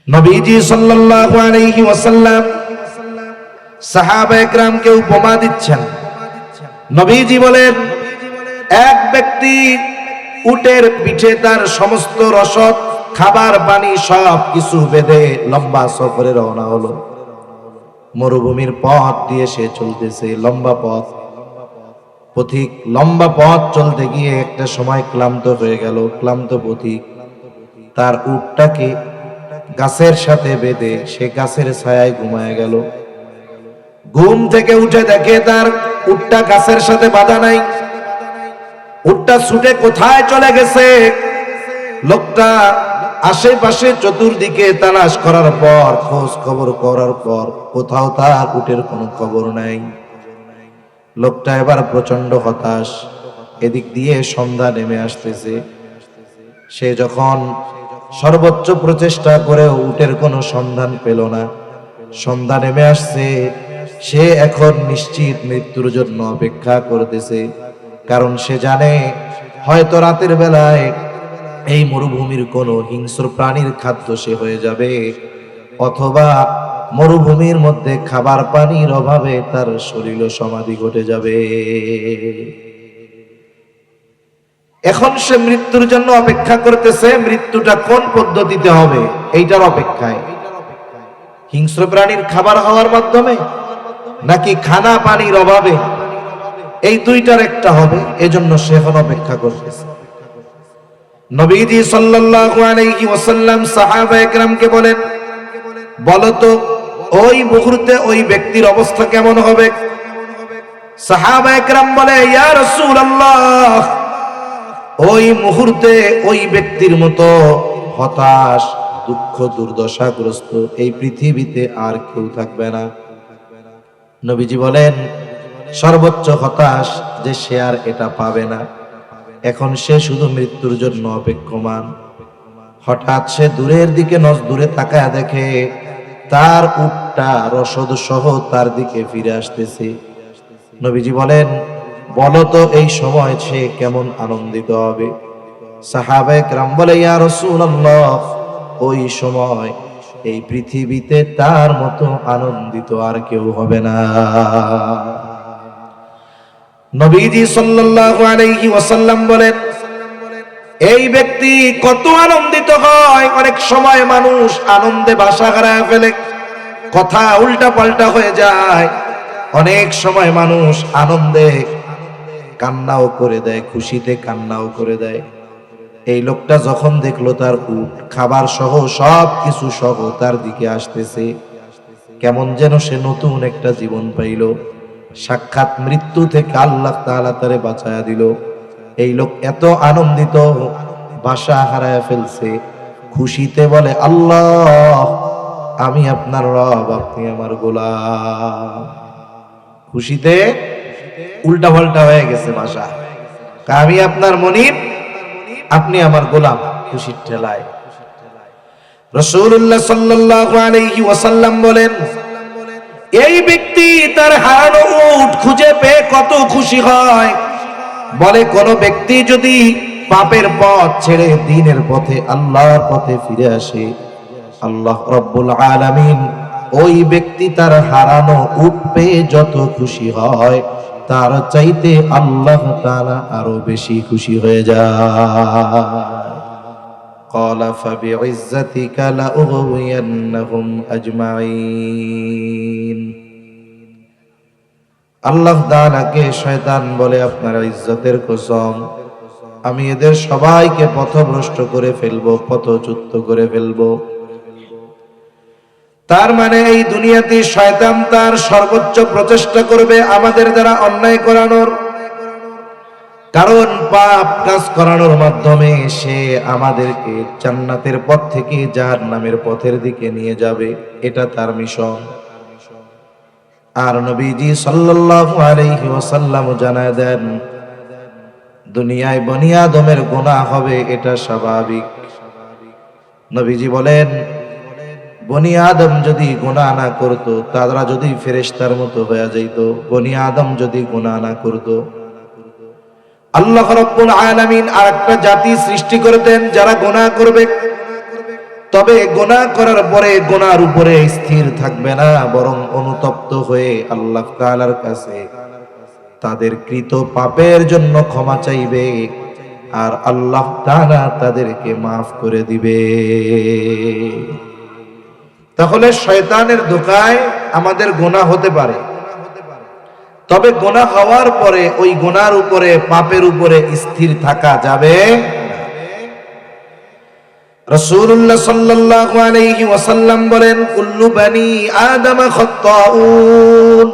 নবীজি সাল্লাল্লাহু আলাইহি ওয়াসাল্লাম সাহাবায়ে কেরামকে উপমা দিচ্ছেন। নবীজি বলেন, এক ব্যক্তি উটের পিঠে তার সমস্ত রসদ, খাবার, পানি সব কিছু বেঁধে লম্বা সফরে রওনা হলো। মরুভূমির পথ দিয়ে সে চলতেছে, লম্বা পথ। পথিক লম্বা পথ চলতে গিয়ে একটা সময় ক্লান্ত হয়ে গেল। ক্লান্ত পথিক তার উটটাকে গাছের সাথে বেঁধে সে গাছের ছায়ায় ঘুমায় গেল। ঘুম থেকে উঠে দেখে তার উটটা গাছের সাথে বাঁধা নাই। উটটা ছুটে কোথায় চলে গেছে? লোকটা আশেপাশে চতুর্দিকে তালাশ করার পর, খোঁজ খবর করার পর কোথাও তার উটের কোনো খবর নাই। লোকটা এবার প্রচন্ড হতাশ। এদিক দিয়ে সন্ধ্যা নেমে আসতেছে। সে যখন সর্বোচ্চ প্রচেষ্টা করে উটের কোনো সন্ধান পেল না, সন্ধ্যা নেমে আসছে, সে এখন নিশ্চিত মৃত্যুর জন্য অপেক্ষা করতেছে। কারণ সে জানে হয়তো রাতের বেলায় এই মরুভূমির কোনো হিংস্র প্রাণীর খাদ্য সে হয়ে যাবে, অথবা মরুভূমির মধ্যে খাবার পানির অভাবে তার শরীর সমাধি ঘটে যাবে। এখন সে মৃত্যুর জন্য অপেক্ষা করতেছে। মৃত্যুটা কোন পদ্ধতিতে হবে এইটার অপেক্ষায়। হিংস্র প্রাণীর খাবার হওয়ার মাধ্যমে নাকি খানা পানির অভাবে? এই দুইটার একটা হবে, এজন্য সে এখন অপেক্ষা করতেছে। নবীজি সাল্লাল্লাহু আলাইহি ওয়াসাল্লাম সাহাবায়ে কেরামকে বলেন, বলো তো ওই মুহূর্তে ওই ব্যক্তির অবস্থা কেমন হবে? সাহাবায়ে কেরাম বলে, ইয়া রাসূলুল্লাহ, ওই মুহূর্তে ওই ব্যক্তির মতো হতাশ, দুঃখ, দুর্দশাগ্রস্ত এই পৃথিবীতে আর কেউ থাকবে না। নবীজি বলেন, সর্বোচ্চ হতাশ যে সে আর এটা পাবে না। এখন সে শুধু মৃত্যুর জন্য অপেক্ষমান। হঠাৎ সে দূরের দিকে দূরে তাকায় দেখে তার উটটা রসদ সহ তার দিকে ফিরে আসতেছে। নবীজি বলেন, বলো তো এই সময় সে কেমন আনন্দিত হবে? সাহাবায়ে কেরাম বলে, ইয়া রাসূলুল্লাহ, ওই সময় এই পৃথিবীতে তার মতো আনন্দিত আর কেউ হবে না। নবীজি সাল্লাল্লাহু আলাইহি ওয়াসাল্লাম বলেন, এই ব্যক্তি কত আনন্দিত হয়। অনেক সময় মানুষ আনন্দে ভাষা হারায় ফেলে, কথা উল্টা পাল্টা হয়ে যায়। অনেক সময় মানুষ আনন্দে কান্নাও করে দেয়, খুশিতে কান্নাও করে দেয়। এই লোকটা যখন দেখলো তার উট খাবার সহ সব কিছু সহ তার দিকে আসতেছে, কেমন যেন সে নতুন একটা জীবন পাইল। সাক্ষাৎ মৃত্যু থেকে আল্লাহ তাআলা তারে বাঁচায়া দিল। এই লোক এত আনন্দিত, ভাষা হারায় ফেলছে। খুশিতে বলে, আল্লাহ, আমি আপনার রব, আপনি আমার গোলাম। খুশিতে উল্টা পাল্টা হয়ে গেছে ভাষা। আমি আপনার মনিব, আপনি আমার গোলাম। খুশির ঠেলায় রাসূলুল্লাহ সাল্লাল্লাহু আলাইহি ওয়াসাল্লাম বলেন, এই ব্যক্তি তার হারানো উট খুঁজে পেয়ে কত খুশি হয়। বলে, কোন ব্যক্তি যদি পাপের পথ ছেড়ে দ্বীনের পথে, আল্লাহর পথে ফিরে আসে, আল্লাহ রাব্বুল আলামিন ওই ব্যক্তি তার হারানো উট পেয়ে যত খুশি হয়, তার চাইতে আল্লাহ তাআলা আরো বেশি খুশি হয়ে যায়। ক্বালা ফাবিইজ্জাতিকা লাউগওয়িয়ান্নাহুম আজমাইন। আল্লাহ তাআলাকে শয়তান বলে, আপনার ইজ্জতের কসম, আমি এদের সবাইকে পথভ্রষ্ট করে ফেলবো, পথচ্যুত করে ফেলবো। তার মানে এই দুনিয়াতে শয়তান তার সর্বোচ্চ প্রচেষ্টা করবে আমাদের দ্বারা অন্যায় করানোর, কারণ পাপ কাজ করানোর মাধ্যমে সে আমাদেরকে জান্নাতের পথ থেকে জাহান্নামের পথের দিকে নিয়ে যাবে। এটা তার মিশন। আর নবীজি সাল্লাল্লাহু আলাইহি ওয়াসাল্লাম জানায় দেন, দুনিয়ায় বনি আদমের গুনাহ হবে, এটা স্বাভাবিক। নবীজি বলেন, বনি আদম যদি গুনাহ না করত, তারা যদি ফেরেশতার মতো হয়ে যাইত, বনি আদম যদি গুনাহ না করত, আল্লাহ রাব্বুল আলামিন আরেকটা জাতি সৃষ্টি করতেন যারা গুনাহ করবে। তবে গুনাহ করার পরে গুনার উপরে স্থির থাকবে না, বরং অনুতপ্ত হয়ে আল্লাহ তাআলার কাছে তাদের কৃত পাপের জন্য ক্ষমা চাইবে, আর আল্লাহ তাআলা তাদেরকে মাফ করে দিবে। তাহলে শয়তানের ধোঁকায় আমাদের গুনাহ হতে পারে, তবে গুনাহ হওয়ার পরে ওই গুনার উপরে পাপের উপরে স্থির থাকা যাবে। রাসূলুল্লাহ সাল্লাল্লাহু আলাইহি ওয়াসাল্লাম বলেন, কুল্লু বানি আদম খাত্তাউন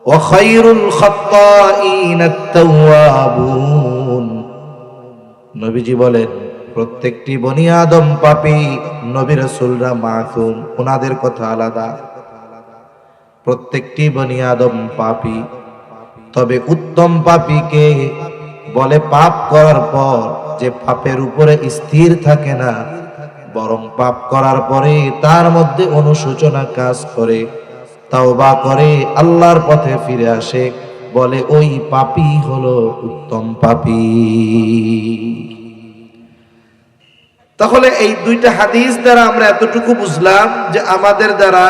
ওয়া খায়রুল খাত্তাইন আত-তাওয়াবুন। নবীজি বলেন, প্রত্যেকটি বনি আদম পাপী, নবী রাসূলরা মাসুম, ওনাদের কথা আলাদা। প্রত্যেকটি বনি আদম পাপী, তবে উত্তম পাপীকে বলে পাপ করার পর যে পাপের উপরে স্থির থাকে না, বরং পাপ করার পরে তার মধ্যে অনুশোচনা কাজ করে, তাওবা করে, আল্লাহর পথে ফিরে আসে, বলে ওই পাপী হলো উত্তম পাপী। তাহলে এই দুইটা হাদিস দ্বারা আমরা এতটুকু বুঝলাম যে আমাদের দ্বারা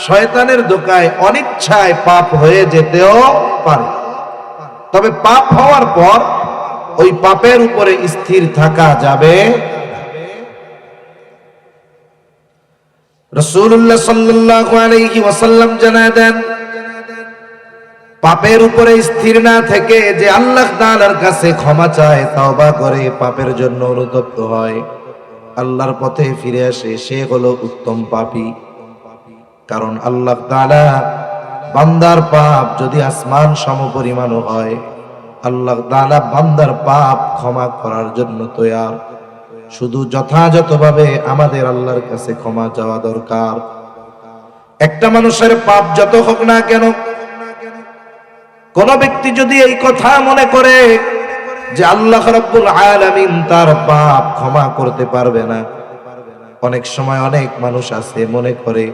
শয়তানের ধোঁকায় অনিচ্ছায় পাপ হয়ে যেতেও পারে, তবে পাপ হওয়ার পর ওই পাপের উপরে স্থির থাকা যাবে। রাসূলুল্লাহ সাল্লাল্লাহু আলাইহি ওয়াসাল্লাম জানায় দেন, পাপের উপরে স্থির না থেকে যে আল্লাহ তাআলার কাছে ক্ষমা চায়, তওবা করে, পাপের জন্য অনুতপ্ত হয়, আল্লাহর পথে ফিরে আসে, সে হলো উত্তম পাপী। কারণ আল্লাহ তাআলা বান্দার পাপ যদি আসমান সমপরিমাণও হয়, আল্লাহ তাআলা বান্দার পাপ ক্ষমা করার জন্য তৈয়ার। শুধু যথাযথভাবে আমাদের আল্লাহর কাছে ক্ষমা চাওয়া দরকার। একটা মানুষের পাপ যত হোক না কেন, কোন ব্যক্তি যদি এই কথা মনে করে যে আল্লাহ রাব্বুল আলামিন তার পাপ ক্ষমা করতে পারবে না, অনেক সময় অনেক মানুষ আছে মনে করে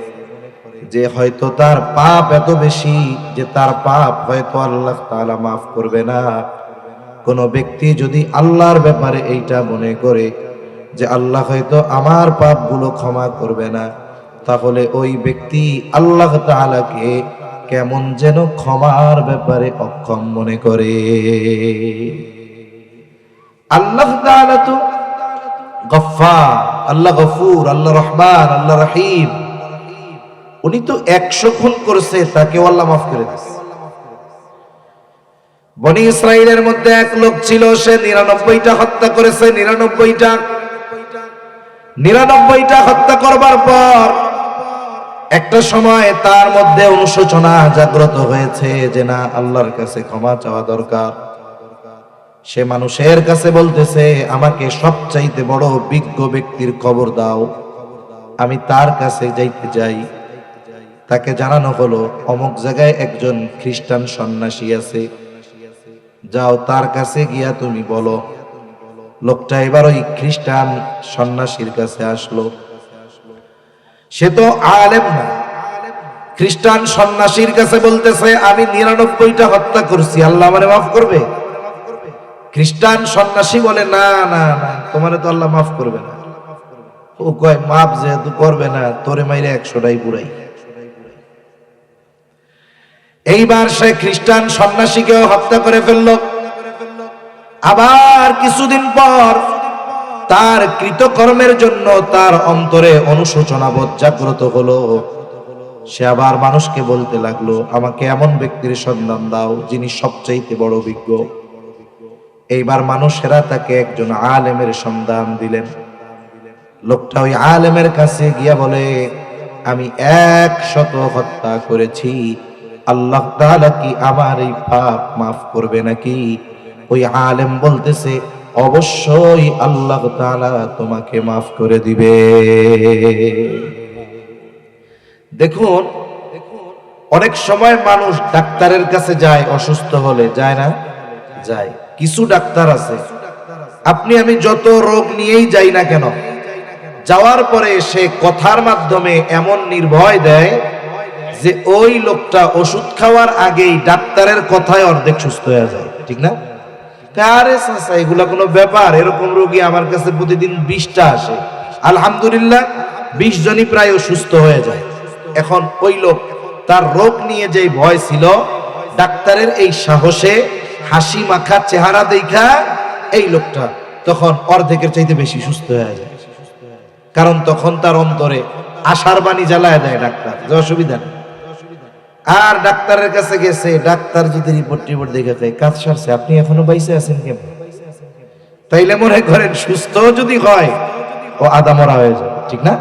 যে হয়তো তার পাপ এত বেশি যে তার পাপ হয়তো আল্লাহ তাআলা মাফ করবে না। কোন ব্যক্তি যদি আল্লাহর ব্যাপারে এইটা মনে করে যে আল্লাহ হয়তো আমার পাপগুলো ক্ষমা করবে না, তাহলে ওই ব্যক্তি আল্লাহ তাআলাকে কেমন যেন ক্ষমার ব্যাপারে অক্ষম মনে করে। আল্লাহ তাআলা তো গফফার, আল্লাহ গফুর, আল্লাহ রহমান, আল্লাহ রহিম। উনি তো 100 খুন করেছে, তাকেও আল্লাহ মাফ করে দিয়েছে। বনি ইসরাইলের মধ্যে এক লোক ছিল, সে 99টা হত্যা করেছে। 99টা হত্যা করবার পর একটা সময় তার মধ্যে অনুশোচনা জাগ্রত হয়েছে যে না, আল্লাহর কাছে ক্ষমা চাওয়া দরকার। সে মানুষের কাছে বলতেছে, আমাকে সবচাইতে বড় বিজ্ঞ ব্যক্তির খবর দাও, আমি তার কাছে যাইতে চাই। তাকে জানানো হলো অমুক জায়গায় একজন খ্রিস্টান সন্ন্যাসী আছে, যাও তার কাছে গিয়া তুমি বলো। লোকটা এবার ওই খ্রিস্টান সন্ন্যাসীর কাছে আসলো। সে তো আলেম না, খ্রিস্টান সন্ন্যাসীর কাছে বলতেছে আমি 99টা হত্যা করছি, আল্লাহ আমারে মাফ করবে? খ্রিস্টান সন্ন্যাসী বলে না না না, তোমারে তো আল্লাহ মাফ করবে না। ও কয় মাফ যেহেতু করবে না, তোরে মাইরে 100টাই পুরাই। এইবার সে খ্রিস্টান সন্ন্যাসীকেও হত্যা করে ফেলল। আবার কিছুদিন পর তার কৃতকর্মের জন্য তার অন্তরে অনুশোচনা বোধ জাগ্রত হলো। সে আবার মানুষকে বলতে লাগলো, আমাকে এমন ব্যক্তির সন্ধান দাও যিনি সবচাইতে বড় বিজ্ঞ। এইবার মানুষেরা তাকে একজন আলেমের সন্ধান দিলেন। লোকটা ওই আলেমের কাছে গিয়া বলে, আমি 100 হত্যা করেছি, আল্লাহ তাআলা কি আমার এই পাপ মাফ করবে নাকি? ওই আলেম বলতেছে, অবশ্যই আল্লাহ তাআলা তোমাকে মাফ করে দিবে। দেখুন, অনেক সময় মানুষ ডাক্তারের কাছে যায় অসুস্থ হলে, যায় না? যায়। কিছু ডাক্তার আছে, আপনি আমি যত রোগ নিয়েই যাই না কেন, যাওয়ার পরে সে কথার মাধ্যমে এমন নির্ভয় দেয় যে ওই লোকটা ওষুধ খাওয়ার আগেই ডাক্তারের কথায় অর্ধেক সুস্থ হয়ে যায়। ঠিক না? আরে চাচা, এগুলা কোনো ব্যাপার? এরকম রোগী আমার কাছে প্রতিদিন 20টা আসে, আলহামদুলিল্লাহ 20 জনই প্রায় সুস্থ হয়ে যায়। এখন ওই লোক তার রোগ নিয়ে যে ভয় ছিল, ডাক্তারের এই সাহসে হাসি মাখা চেহারা দেখা এই লোকটা তখন অর্ধেকের চাইতে বেশি সুস্থ হয়ে যায়। কারণ তখন তার অন্তরে আশার বাণী জ্বালায় দেয় ডাক্তার, যে অসুবিধা নেই। আর ডাক্তারের কাছে গেছে, ডাক্তার যদি রিপোর্ট দেখে যায় কাজ সারছে, আপনি এখনো বাইসে আছেন কেন? তাইলে মনে করেন সুস্থ যদি হয় ও আদা মরা হয়ে যায়, ঠিক না?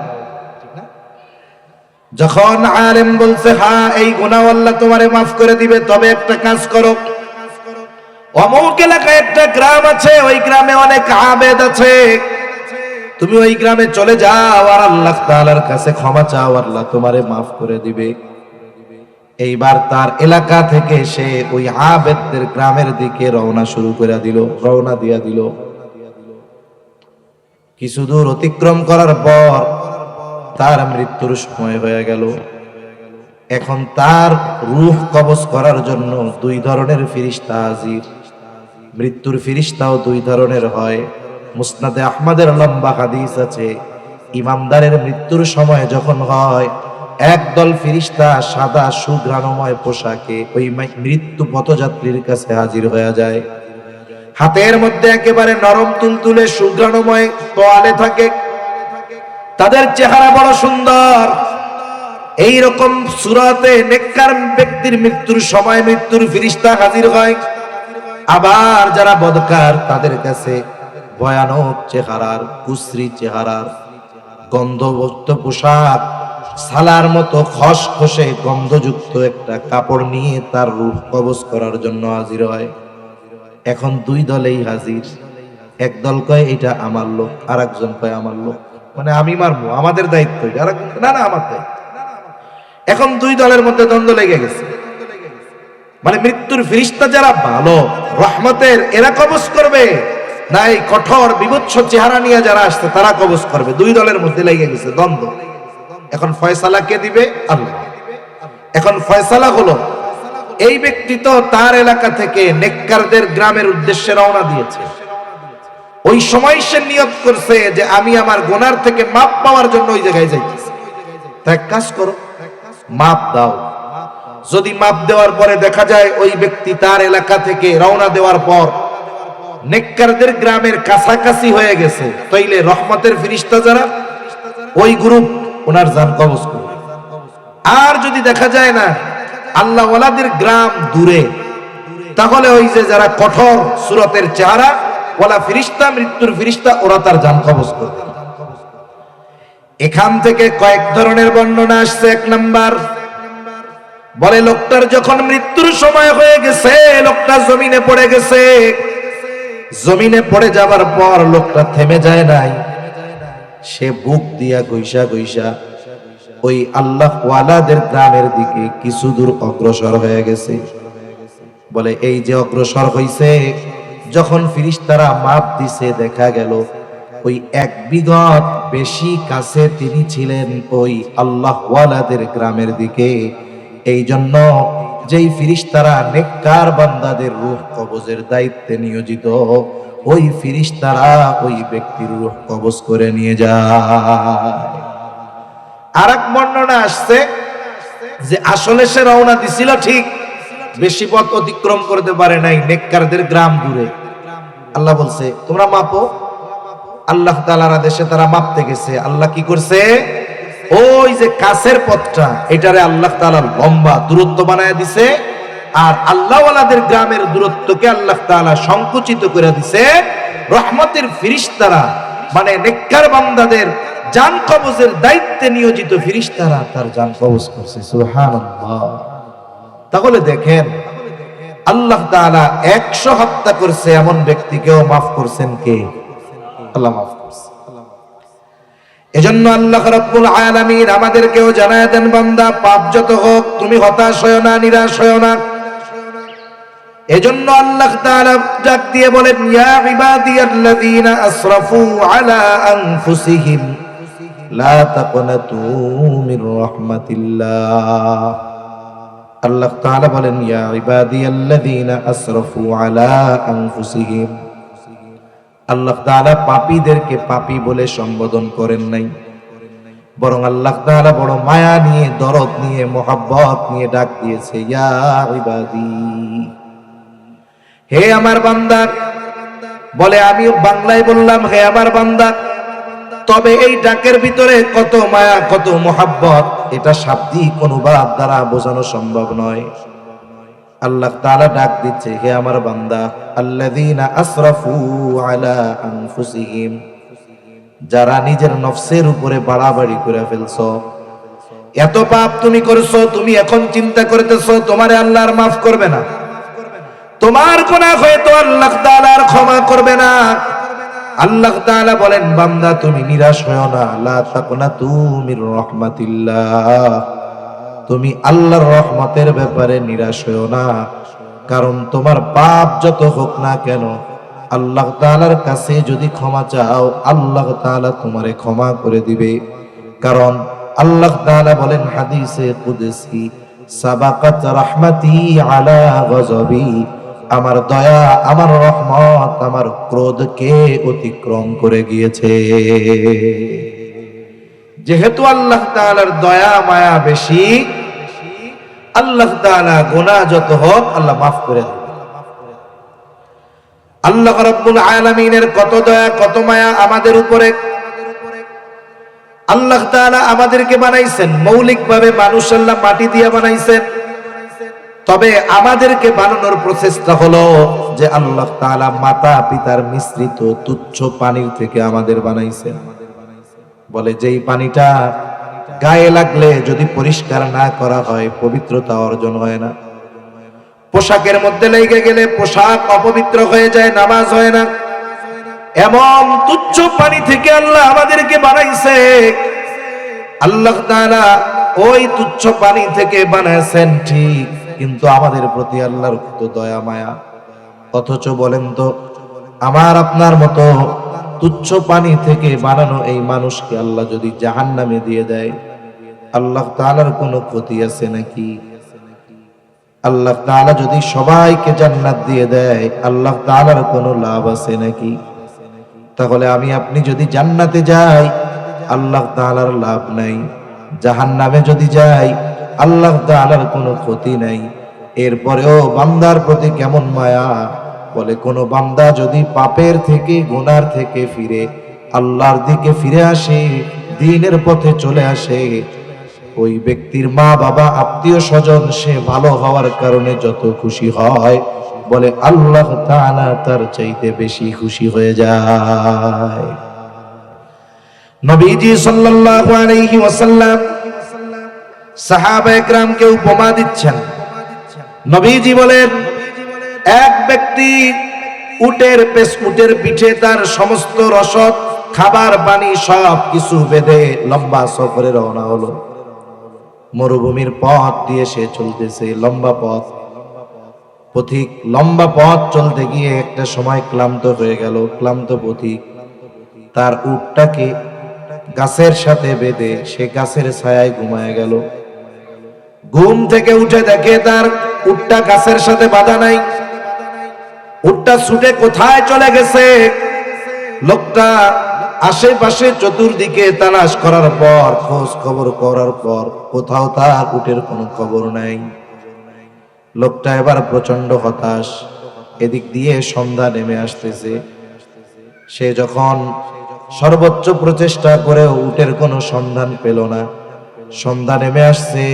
যখন আলেম বলছে হ্যাঁ এই গুনাহ আল্লাহ তোমারে মাফ করে দিবে, তবে একটা কাজ করো, অমুক এলাকায় একটা গ্রাম আছে, ওই গ্রামে অনেক আবেদ আছে, তুমি ওই গ্রামে চলে যাও আর আল্লাহ তাআলার কাছে ক্ষমা চাও, আল্লাহ তোমারে মাফ করে দিবে। এইবার তার এলাকা থেকে সে ওই আবেদদের গ্রামের দিকে রওনা দিয়া দিল। কিছু দূর অতিক্রম করার পর তার মৃত্যুর সময় হয়ে গেল। এখন তার রূহ কবজ করার জন্য 2 ধরনের ফেরেশতা হাজির। মৃত্যুর ফেরেশতাও 2 ধরনের হয়। মুসনাদে আহমদের লম্বা হাদিস আছে, ইমানদারের মৃত্যুর সময় যখন হয়, একদল ফেরেশতা সাদা সুঘ্রাণময় পোশাকে ওই মৃত্যু পথযাত্রীর কাছে হাজির হয়ে যায়। হাতের মধ্যে একেবারে নরম তুলতুলে সুঘ্রাণময় তোয়ালে থাকে। তাদের চেহারা বড় সুন্দর। এই রকম সূরাতে নেককার ব্যক্তির মৃত্যুর সময় মৃত্যুর ফেরেশতা হাজির হয়। আবার যারা বদকার তাদের কাছে ভয়ানক চেহারার, কুশ্রী চেহারার, গন্ধযুক্ত পোশাক, সালার মতো খসখসে গন্ধযুক্ত একটা কাপড় নিয়ে তার রূহ কবজ করার জন্য হাজির হয়। এখন 2 দলেই হাজির। এক দল কয় এটা আমার লোক, আর একজন কয় আমার লোক, মানে আমি মারবো, আমাদের দায়িত্ব। আর না না, আমার দায়িত্ব। এখন 2 দলের মধ্যে দ্বন্দ্ব লেগে গেছে। মানে মৃত্যুর ফেরেশতা যারা ভালো রহমতের, এরা কবজ করবে, না এই কঠোর বিভৎস চেহারা নিয়ে যারা আসছে তারা কবজ করবে? 2 দলের মধ্যে লেগে গেছে দ্বন্দ্ব। এখন ফয়সালা কে দিবে? আল্লাহ। এখন ফয়সালা হলো, এই ব্যক্তি তো তার এলাকা থেকে নেককারদের গ্রামের উদ্দেশ্যে রওনা দিয়েছে। ওই সময় সে নিয়ত করছে যে আমি আমার গুনার থেকে মাপ পাওয়ার জন্য ওই জায়গায় যাইতেছি। তা এক কাজ করো, মাপ দাও। যদি মাপ দেওয়ার পরে দেখা যায় ওই ব্যক্তি তার এলাকা থেকে রওনা দেওয়ার পর নেককারদের গ্রামের কাছাকাছি হয়ে গেছে, তাইলে রহমতের ফেরেশতা যারা ওই গ্রুপ ওনার জান কবজ করবে। আর যদি দেখা যায় না আল্লাহ ওয়ালাদের গ্রাম দূরে, তাহলে ওই যে যারা কঠোর সুরতের চেহারা ওয়ালা ফেরেশতা, মৃত্যুর ফেরেশতা, ওরা তার জান কবজ করবে। এখান থেকে কয়েক ধরনের বর্ণনা আসছে। 1 নাম্বার বলে, লোকটার যখন মৃত্যুর সময় হয়ে গেছে, লোকটা জমিনে পড়ে গেছে। জমিনে পড়ে যাবার পর লোকটা থেমে যায় নাই, সে বুক দিয়া গইসা গইসা ওই আল্লাহ ওয়ালাদের গ্রামের দিকে কিছু দূর অগ্রসর হয়ে গেছে। বলে এই যে অগ্রসর হইছে, যখন ফেরেশতারা মাপ দিছে, দেখা গেল ওই 1 বিঘত বেশি কাছে তিনি ছিলেন ওই আল্লাহ ওয়ালাদের গ্রামের দিকে। এই জন্য যেই ফেরেশতারা নেককার বান্দাদের রূহ কবজের দায়িত্বে নিয়োজিত, ওই ফেরেশতারা ওই ব্যক্তির রূহ কবজ করে নিয়ে যায়। আরেক বর্ণনা আসছে যে আসলে সে রওনা দিছিল ঠিক, বেশি পথ অতিক্রম করতে পারে নাই, নেককারদের গ্রাম দূরে। আল্লাহ বলছে তোমরা মাপো। আল্লাহ তাআলার আদেশে তারা মাপতে গেছে। আল্লাহ কি করছে? ওই যে কাছের পথটা, এটারে আল্লাহ তাআলা লম্বা দূরত্ব বানায় দিছে, আর আল্লাহ ওয়ালাদের গ্রামের দূরত্বকে আল্লাহ তাআলা সংকুচিত করে দিছে। রহমতের ফেরেশতারা, মানে নেককার বান্দাদের জান কবজের দায়িত্বে নিয়োজিত ফেরেশতারা তার জান কবজ করছে। সুবহানাল্লাহ। তাহলে দেখেন, আল্লাহ তাআলা 100 হত্যা করছে এমন ব্যক্তিকেও মাফ করছেন কে? আল্লাহ মাফ করছে। এজন্য আল্লাহ রাব্বুল আলামিন আমাদেরকেও জানায় দেন, বান্দা পাপ যত হোক তুমি হতাশ হয়ো না, নিরাশ হয়ো না। এজন্য আল্লাহ তাআলা ডাক দিয়ে বলেন, ইয়া ইবাদিয়াল্লাযীনা আসরাফু আলা আনফুসিহিম লা তাকনাতু মির রাহমাতিল্লাহ। আল্লাহ তাআলা বলেন, ইয়া ইবাদিয়াল্লাযীনা আসরাফু আলা আনফুসিহিম, আল্লাহ তাআলা পাপীদেরকে পাপী বলে সম্বোধন করেন নাই, বরং আল্লাহ তাআলা বড় মায়া নিয়ে, দরদ নিয়ে, মোহাব্বত নিয়ে ডাক দিয়েছে, ইয়া ইবাদি, হে আমার বান্দা। বলে আমিও বাংলায় বললাম, হে আমার বান্দা। তবে এই ডাকের ভিতরে কত মায়া, কত মোহাব্বত, এটা শাব্দিক অনুবাদ দ্বারা বোঝানো সম্ভব নয়। আল্লাহ তাআলা ডাক দিচ্ছে, হে আমার বান্দা, আল্লাযীনা আসরাফু আলা আনফুসিহিম, যারা নিজের নফসের উপরে বাড়াবাড়ি করে ফেলছো। এত পাপ তুমি করেছো, তুমি এখন চিন্তা করতেছো তোমারে আল্লাহর মাফ করবে না, তোমার গুনাহ হয়তো আল্লাহ তাআলা আর ক্ষমা করবে না। আল্লাহ তাআলা বলেন, বান্দা তুমি নিরাশ হয়ো না, লা তাকনাতু মির রাহমাতিল্লাহ, তুমি আল্লাহর রহমতের ব্যাপারে নিরাশ হয়ো না। কারণ তোমার পাপ যত হোক না কেন, আল্লাহ তাআলার কাছে যদি ক্ষমা চাও, আল্লাহ তাআলা তোমারে ক্ষমা করে দিবে। কারণ আল্লাহ তাআলা বলেন হাদিসে কুদসি, সাবাকাত রাহমাতি আলা গযবি, আমার দয়া, আমার রহমত আমার ক্রোধকে অতিক্রম করে গিয়েছে। যেহেতু আল্লাহ তাআলার দয়া মায়া বেশি, আল্লাহ তাআলা গুনাহ যত হোক আল্লাহ মাফ করে দেন। আল্লাহ রাব্বুল আলামিনের কত দয়া, কত মায়া আমাদের উপরে। আল্লাহ তাআলা আমাদেরকে বানাইছেন মৌলিকভাবে, মানুষ আল্লাহ মাটি দিয়ে বানাইছেন। তবে আমাদেরকে বানানোর প্রচেষ্টা হলো যে আল্লাহ তাআলা মাতা পিতার মিশ্রিত তুচ্ছ পানির থেকে আমাদের বানাইছেন। বলে যেই পানিটা গায়ে লাগলে যদি পরিষ্কার না করা হয়, পবিত্রতা অর্জন হয় না। পোশাকের মধ্যে লেগে গেলে পোশাক অপবিত্র হয়ে যায়, নামাজ হয় না। এমন তুচ্ছ পানি থেকে আল্লাহ আমাদেরকে বানাইছে। আল্লাহ তাআলা ওই তুচ্ছ পানি থেকে বানাইছেন ঠিক, কিন্তু আমাদের প্রতি আল্লাহর কত দয়া মায়া। অথচ বলেন তো, আমার আপনার মতো তুচ্ছ পানি থেকে বানানো এই মানুষকে আল্লাহ যদি জাহান্নামে দিয়ে দেয়, আল্লাহ তাআলার কোনো ক্ষতি আছে নাকি? আল্লাহ তাআলা যদি সবাইকে জান্নাত দিয়ে দেয়, আল্লাহ তাআলার কোনো লাভ আছে নাকি? তাহলে আমি আপনি যদি জান্নাতে যাই, আল্লাহ তাআলার লাভ নাই। জাহান্নামে যদি যাই, আল্লাহ তাআলার কোনো ক্ষতি নাই। এরপরেও বান্দার প্রতি কেমন মায়া। বলে কোন বান্দা যদি পাপের থেকে, গুনার থেকে ফিরে আল্লাহর দিকে ফিরে আসে, দ্বীনের পথে চলে আসে, ওই ব্যক্তির মা বাবা আত্মীয় স্বজন সে ভালো হওয়ার কারণে যত খুশি হয়, বলে আল্লাহ তাআলা তার চাইতে বেশি খুশি হয়ে যায়। নবীজি সাল্লাল্লাহু আলাইহি ওয়াসাল্লাম সাহাবায়ে কেরামকে উপমা দিচ্ছেন। নবীজি বলেন, এক ব্যক্তি উটের পিঠে তার সমস্ত রসদ, খাবার পানি সব কিছু বেঁধে লম্বা সফরে রওনা হলো। মরুভূমির পথ দিয়ে সে চলতেছে, লম্বা পথ। পথিক লম্বা পথ চলতে গিয়ে একটা সময় ক্লান্ত হয়ে গেল। ক্লান্ত পথিক তার উটটাকে গাছের সাথে বেঁধে সে গাছের ছায়ায় ঘুমায় গেল। ঘুম থেকে উঠে দেখে তার উটটা গাছের সাথে বাঁধা নাই। উটটা ছুটে কোথায় চলে গেছে? লোকটা আশেপাশে চতুর্দিকে তালাশ করার পর, খোঁজ খবর করার পর কোথাও তার উটের কোনো খবর নাই। লোকটা এবার প্রচন্ড হতাশ। এদিক দিয়ে সন্ধ্যা নেমে আসতেছে। সে যখন সর্বোচ্চ প্রচেষ্টা করে উটের কোনো সন্ধান পেল না, সন্ধ্যা নেমে আসছে,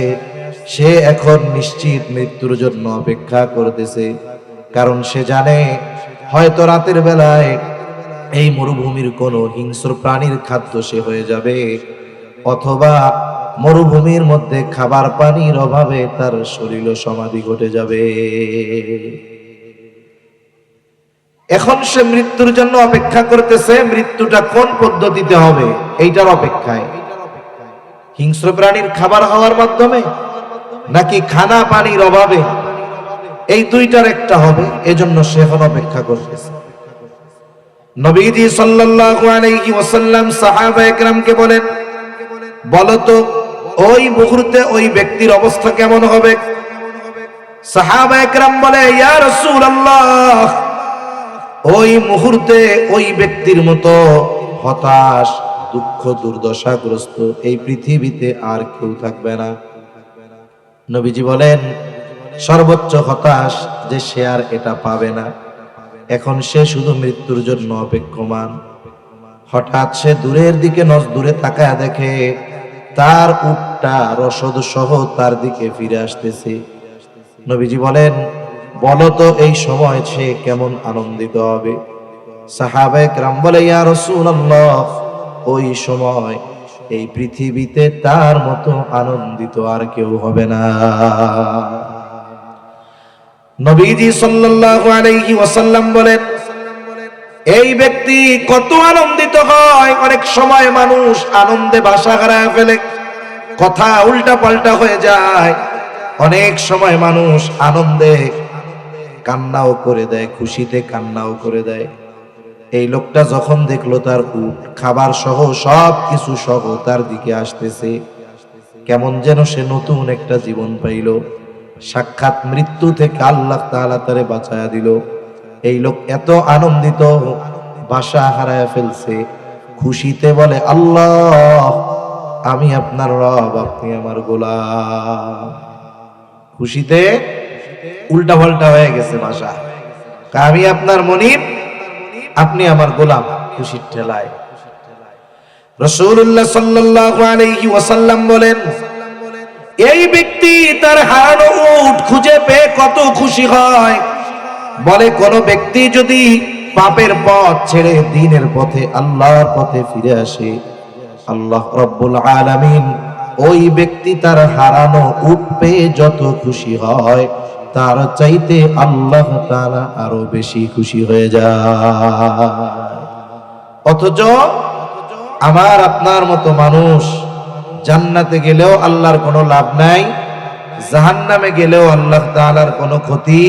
সে এখন নিশ্চিত মৃত্যুর জন্য অপেক্ষা করতেছে। কারণ সে জানে হয়তো রাতের বেলায় এই মরুভূমির কোনো হিংস্র প্রাণীর খাদ্য সে হয়ে যাবে, অথবা মরুভূমির মধ্যে খাবার পানির অভাবে তার শরীর সমাধি ঘটে যাবে। এখন সে মৃত্যুর জন্য অপেক্ষা করতেছে। মৃত্যুটা কোন পদ্ধতিতে হবে এইটার অপেক্ষায়। হিংস্র প্রাণীর খাবার হওয়ার মাধ্যমে নাকি খানা পানির অভাবে? এই দুইটার একটা হবে, এজন্য সে এখন অপেক্ষা করতেছে। নবীজি সাল্লাল্লাহু আলাইহি ওয়াসাল্লাম সাহাবায়ে কেরামকে বলেন, বলো তো ওই মুহূর্তে ওই ব্যক্তির অবস্থা কেমন হবে? সাহাবায়ে কেরাম বলে, ইয়া রাসূলুল্লাহ, ওই মুহূর্তে ওই ব্যক্তির মতো হতাশ, দুঃখ, দুর্দশাগ্রস্ত এই পৃথিবীতে আর কেউ থাকবে না। নবীজি বলেন সর্বোচ্চ হতাশ যে সে আর এটা পাবে না, এখন সে শুধু মৃত্যুর জন্য অপেক্ষমান। হঠাৎ সে দূরের দিকে দূরে তাকায় দেখে তার উটটা রসদ সহ তার দিকে ফিরে আসতেছে। নবীজি বলেন বলো তো এই সময় সে কেমন আনন্দিত হবে? সাহাবায়ে কেরাম বলে ইয়া রাসূলুল্লাহ, ওই সময় এই পৃথিবীতে তার মতো আনন্দিত আর কেউ হবে না। নবীজি সাল্লাল্লাহু আলাইহি ওয়াসাল্লাম বলেন এই ব্যক্তি কত আনন্দিত হয়। অনেক সময় মানুষ আনন্দে ভাষা হারায় ফেলে, কথা উল্টা পাল্টা হয়ে যায়। অনেক সময় মানুষ আনন্দে কান্নাও করে দেয়, খুশিতে কান্নাও করে দেয়। এই লোকটা যখন দেখলো তার উট খাবার সহ সব কিছু সহ তার দিকে আসতেছে, কেমন যেন সে নতুন একটা জীবন পাইল। সাক্ষাৎ মৃত্যু থেকে আল্লাহ তাআলা তারে বাঁচায়া দিল। এই লোক এত আনন্দিত, ভাষা হারায় ফেলছে, খুশিতে বলে আল্লাহ আমি আপনার রব, আপনি আমার গোলাম। খুশিতে উল্টা পাল্টা হয়ে গেছে ভাষা, আমি আপনার মনিব, আপনি আমার গোলাম। খুশির ঠেলায় রাসূলুল্লাহ সাল্লাল্লাহু আলাইহি ওয়াসাল্লাম বলেন এই ব্যক্তি তার হারানো উট খুঁজে পেয়ে কত খুশি হয়। বলে কোন ব্যক্তি যদি পাপের পথ ছেড়ে দ্বীনের পথে আল্লাহর পথে ফিরে আসে, আল্লাহ রাব্বুল আলামিন ওই ব্যক্তি তার হারানো উট পেয়ে যত খুশি হয় তার চাইতে আল্লাহ তাআলা আরো বেশি খুশি হয়ে যায়। অথচ আমার আপনার মতো মানুষ জান্নাতে গেলেও আল্লাহর কোনো লাভ নাই, জাহান্নামে গেলেও আল্লাহ তাআলার কোনো ক্ষতি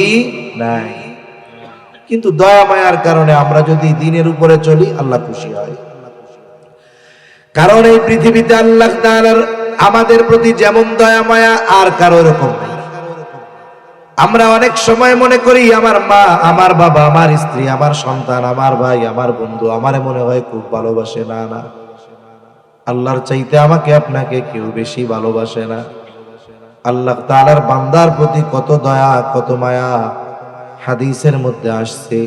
নাই। কিন্তু দয়া মায়ার কারণে আমরা যদি দ্বীনের উপরে চলি আল্লাহ খুশি হয়। কারণ এই পৃথিবীতে আল্লাহ তাআলার আমাদের প্রতি যেমন দয়া মায়া আর কারো এরকম নাই। আমরা অনেক সময় মনে করি আমার মা, আমার বাবা, আমার স্ত্রী, আমার সন্তান, আমার ভাই, আমার বন্ধু আমারে মনে হয় খুব ভালোবাসে। না না, আল্লাহর চাইতে আমাকে আপনাকে কেউ বেশি ভালোবাসে না। আল্লাহ তাআলার বান্দার প্রতি কত দয়া, কত মায়া হাদিসের মধ্যে আসছে।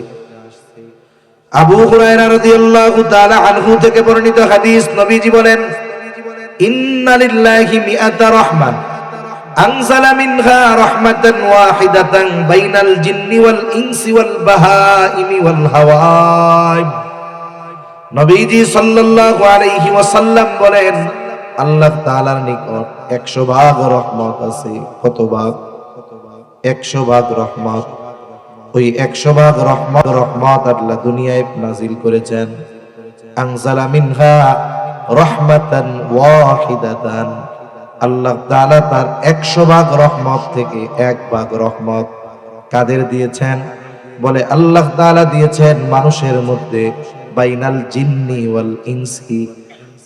আবু হুরায়রা রাদিয়াল্লাহু তাআলা আনহু থেকে বর্ণিত হাদিস, নবীজি বলেন ইন্না লিল্লাহি মিআতা রাহমান আনজালা মিনহা রাহমাতান ওয়াহিদাতান বাইনাল জিন্নি ওয়াল ইনসি ওয়াল বাহাইমি ওয়াল হাওয়াইব। নবীজি সাল্লাল্লাহু আলাইহি ওয়াসাল্লাম বলেন আল্লাহ তাআলার নিকট 100 ভাগ রহমত আছে। কত ভাগ? 100 ভাগ রহমত। ওই 100 ভাগ রহমত আল্লাহ দুনিয়ায় নাজিল করেছেন। আনজালা মিনহা রাহমাতান ওয়াহিদাতান, আল্লাহ তাআলা তার 100 ভাগ রহমত থেকে 1 ভাগ রহমত কাদের দিয়েছেন? বলে আল্লাহ তাআলা দিয়েছেন মানুষের মধ্যে, বাইনাল জিন্নি ওয়াল ইনসি,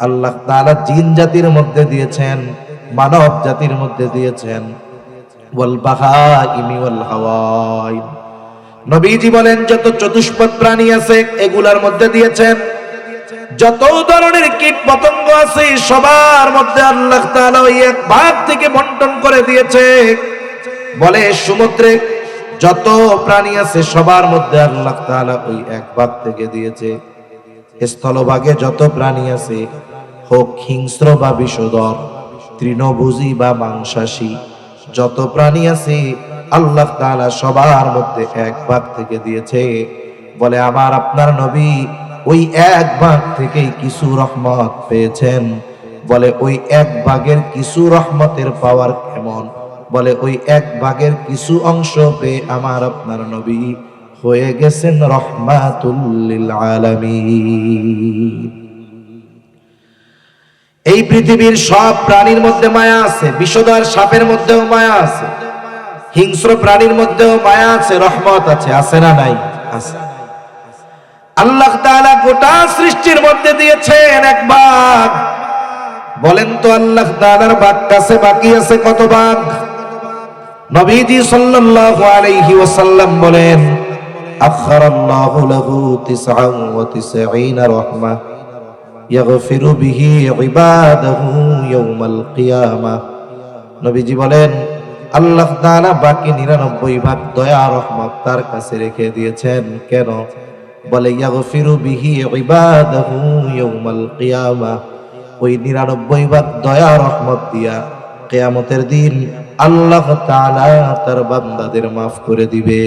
আল্লাহ তাআলা জিন জাতির মধ্যে দিয়েছেন, মানব জাতির মধ্যে দিয়েছেন, ওয়াল বাহাইমি ওয়াল হাওয়াইব। নবীজি বলেন যত চতুষ্পদ প্রাণী আছে এগুলার মধ্যে দিয়েছেন, যত ধরনের কীট পতঙ্গ আছে সবার মধ্যে আল্লাহ তাআলা ওই 1 ভাগ থেকে বন্টন করে দিয়েছে। বলে সমুদ্রে যত প্রাণী আছে সবার মধ্যে আল্লাহ তাআলা ওই 1 ভাগ থেকে দিয়েছে। স্থলভাগে যত প্রাণী আছে, হোক হিংস্র বা বিষধর, তৃণভোজী বা মাংসাশী, যত প্রাণী আছে আল্লাহ তাআলা সবার মধ্যে 1 ভাগ থেকে দিয়েছে। বলে আমার আপনার নবী ওই 1 ভাগ থেকেই কিছু রহমত পেয়েছেন। বলে ওই 1 ভাগের কিছু রহমতের পাওয়ার কেমন? বলে ওই 1 ভাগের কিছু অংশ পেয়ে আমার আপনার নবী হয়ে গেছেন রহমাতুল লিল আলামিন। এই পৃথিবীর সব প্রাণীর মধ্যে মায়া আছে, বিষধর সাপের মধ্যেও মায়া আছে, হিংস্র প্রাণীর মধ্যেও মায়া আছে, রহমত আছে। আছে না নাই? আছে। আল্লাহ তাআলা গোটা সৃষ্টির মধ্যে দিয়েছেন 1 ভাগ। বলেন তো আল্লাহ তাআলার ভাগ কাছে বাকি আছে কত ভাগ? নবীজি সাল্লাল্লাহু আলাইহি ওয়াসাল্লাম বলেন আখারাল্লাহু লাহু 99 রাহমাহ ইয়াগফিরু বিহি ইবাদাহু ইয়াউমাল কিয়ামাহ। নবীজি বলেন আল্লাহ তাআলা বাকি 99 ভাগ দয়া রহমত তার কাছে রেখে দিয়েছেন। কেন? বলে ইয়াগফিরু বিহি ইবাদাহু ইয়াউমাল কিয়ামাহ, ওই 99 ভাগ দয়া রহমত দিয়া কিয়ামতের দিন আল্লাহ তাআলা তার বান্দাদের মাফ করে দিবে।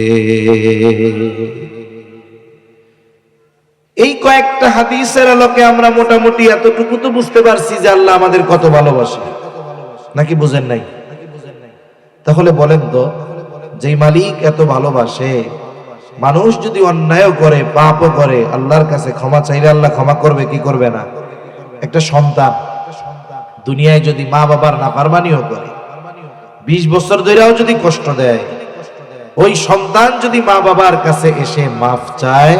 এই কয়েকটা হাদিসের আলোকে আমরা মোটামুটি এতটুকু তো বুঝতে পারছি যে আল্লাহ আমাদের কত ভালোবাসে, নাকি বুঝেন নাই? তাহলে বলেন তো, যেই মালিক এত ভালোবাসে, মানুষ যদি অন্যায় করে পাপও করে আল্লাহর কাছে ক্ষমা চাইলে আল্লাহ ক্ষমা করবে কি করবে না? একটা সন্তান দুনিয়ায় যদি মা বাবার নাফরমানিও করে, 20 বছর ধরেও যদি কষ্ট দেয়, ওই সন্তান যদি মা বাবার কাছে এসে মাফ চায়,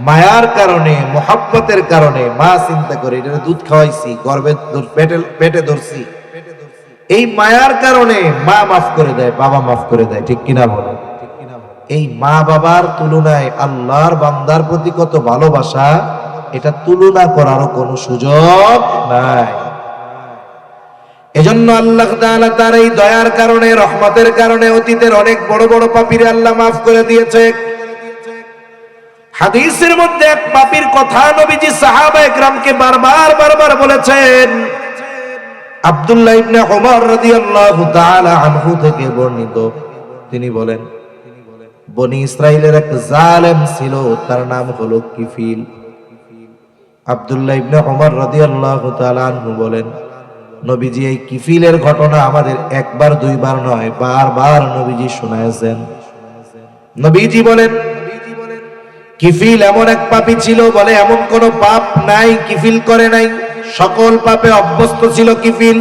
মায়ার কারণে মোহাব্বতের কারণে, মা চিন্তা করে এটা দুধ খাওয়াইছি, গর্ভে পেটে ধরছি, এই মায়ার কারণে মা মাফ করে দেয়, বাবা মাফ করে দেয়, ঠিক কিনা বলে? এই মা বাবার তুলনায় আল্লাহর বান্দার প্রতি কত ভালোবাসা, এটা তুলনা করারও কোনো সুযোগ নাই। এজন্য আল্লাহ তাআলা তার এই দয়ার কারণে, রহমতের কারণে অতীতের অনেক বড় বড় পাপীরে আল্লাহ মাফ করে দিয়েছে। হাদিসের মধ্যে এক পাপীর কথা নবীজি সাহাবায়ে কেরামকে বারবার বলেছেন। আব্দুল্লাহ ইবনে উমর রাদিয়াল্লাহু তাআলা আনহু থেকে বর্ণিত, তিনি বলেন বনি ইসরাইলের এক জালেম ছিল, তার নাম হলো কিফিল। আব্দুল্লাহ ইবনে উমর রাদিয়াল্লাহু তাআলা আনহু বলেন, নবীজি এই কিফিলের ঘটনা আমাদের একবার দুইবার নয়, বারবার নবীজি শোনায়েছেন। নবীজি বলেন কিফিল এমন এক পাপী ছিল, বলে এমন কোন পাপ নাই কিফিল করে নাই, সকল পাপে অভ্যস্ত ছিল কিফিল।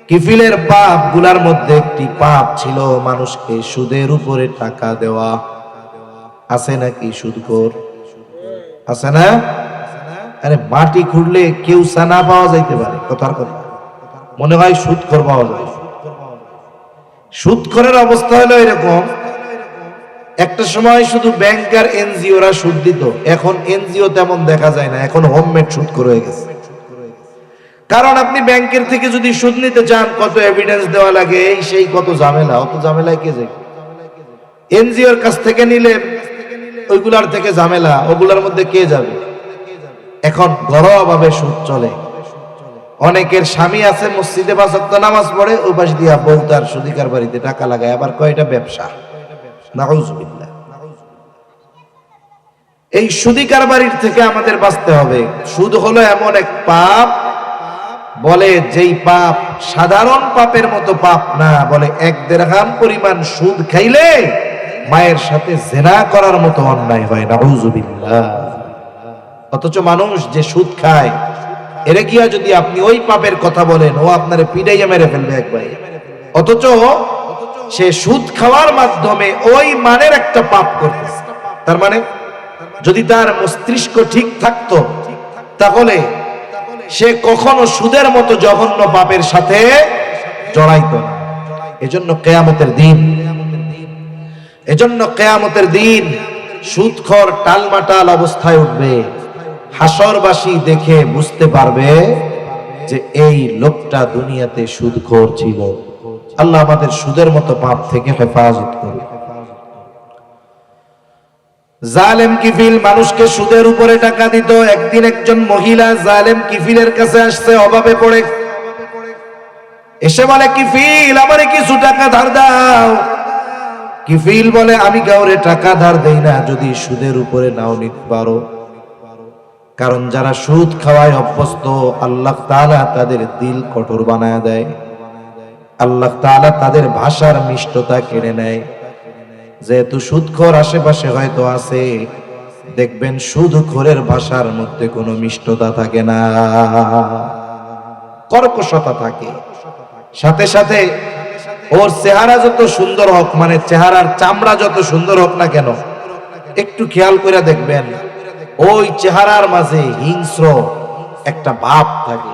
কিফিলের পাপ গুলার মধ্যে একটি পাপ ছিল মানুষকে সুদের উপরে টাকা দেওয়া। আছে নাকি সুদখোর? আছে না? আরে মাটি খুঁড়লে কেউ সানা পাওয়া যাইতে পারে, কথার কথা মনে হয় সুদখোর পাওয়া যায়। সুদখোরের অবস্থা হলো এরকম, একটা সময় শুধু ব্যাংক আর এনজিওরা সুদ দিত, এখন এনজিও তেমন দেখা যায় না, এখন হোমমেড সুদখোর হয়ে গেছে। কারণ আপনি ব্যাংকের থেকে যদি সুদ নিতে চান কত এভিডেন্স দেওয়া লাগে, এই সেই কত ঝামেলা, অত ঝামেলায় কে যায়? এনজিওর কাছ থেকে নিলে ওইগুলার থেকে ঝামেলা, ওগুলার মধ্যে কে যাবে? এখন ঘরোয়া ভাবে সুদ চলে। অনেকের স্বামী আছে মসজিদে 5 ওয়াক্ত নামাজ পড়ে, ওই পাশ দিয়া বউ তার সুদিকার বাড়িতে টাকা লাগায়, আবার কয়টা ব্যবসা। নাউজুবিল্লাহ। এই সুদিকার বাড়ির থেকে আমাদের বাঁচতে হবে। সুদ হলো এমন এক পাপ, বলে যেই পাপ সাধারণ পাপের মতো পাপ না, বলে 1 দিরহাম পরিমাণ সুদ খাইলে মায়ের সাথে জিনা করার মতো অন্যায় হয়। নাউজুবিল্লাহ। অথচ মানুষ যে সুদ খায়, এরে গিয়া যদি আপনি ওই পাপের কথা বলেন, ও আপনারে পিড়াইয়া মেরে ফেলবে একবার। অথচ সে সুদ খাওয়ার মাধ্যমে ওই মানের একটা পাপ করতেছে। তার মানে যদি তার মস্তিষ্ক ঠিক থাকতো, তাহলে সে কখনো সুদের মতো জঘন্য পাপের সাথে জড়াইতো না। এজন্য কিয়ামতের দিন সুদখোর টালমাটাল অবস্থায় উঠবে। হাসরবাসী দেখে বুঝতে পারবে যে এই লোকটা দুনিয়াতে সুদখোর ছিল। আল্লাহ আমাদের সুদের মতো পাপ থেকে হেফাজত করুন। জালেম কিফিল মানুষকে সুদের উপরে টাকা দিত। একদিন একজন মহিলা জালেম কিফিলের কাছে আসছে অভাবে পড়ে, এসে বলে কিফিল আমারে কিছু টাকা ধার দাও। কিফিল বলে আমি কাউরে টাকা ধার দেই না যদি সুদের উপরে নাও নিতে পারো। কারণ যারা সুদ খাওয়ায় অভ্যস্ত, আল্লাহ তাআলা তাদের দিল কঠোর বানায় দেয়, আল্লাহ তাআলা তাদের ভাষার মিষ্টতা কেড়ে নেয়। যেহেতু সুদখোর আশেপাশে হয়তো আছে, দেখবেন সুদখোরের ভাষার মধ্যে কোনো মিষ্টতা থাকে না, কর্কশতা থাকে। সাথে সাথে ওর চেহারা যত সুন্দর হোক, মানে চেহারার চামড়া যত সুন্দর হোক না কেন, একটু খেয়াল করে দেখবেন ওই চেহারার মাঝে হিংস্র একটা ভাব থাকে।